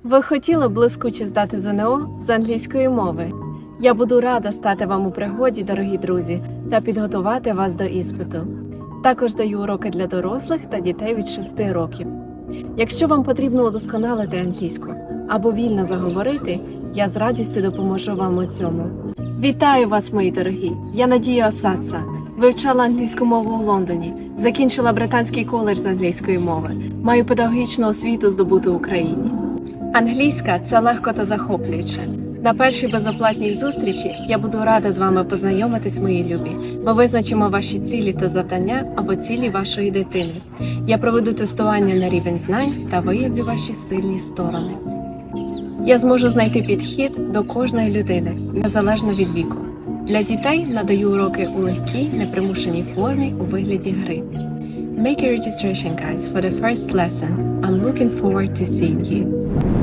Ви хотіли блискуче здати ЗНО з англійської мови? Я буду рада стати вам у пригоді, дорогі друзі, та підготувати вас до іспиту. Також даю уроки для дорослих та дітей від 6 років. Якщо вам потрібно удосконалити англійську або вільно заговорити, я з радістю допоможу вам у цьому. Вітаю вас, мої дорогі! Я Надія Осадца. Вивчала англійську мову у Лондоні, закінчила британський коледж з англійської мови, маю педагогічну освіту, здобуту в Україні. Англійська – це легко та захоплююче. На першій безоплатній зустрічі я буду рада з вами познайомитись, мої любі. Ми визначимо ваші цілі та завдання або цілі вашої дитини. Я проведу тестування на рівень знань та виявлю ваші сильні сторони. Я зможу знайти підхід до кожної людини, незалежно від віку. Для дітей надаю уроки у легкій, непримушеній формі у вигляді гри. Make a registration, guys, for the first lesson. I'm looking forward to seeing you.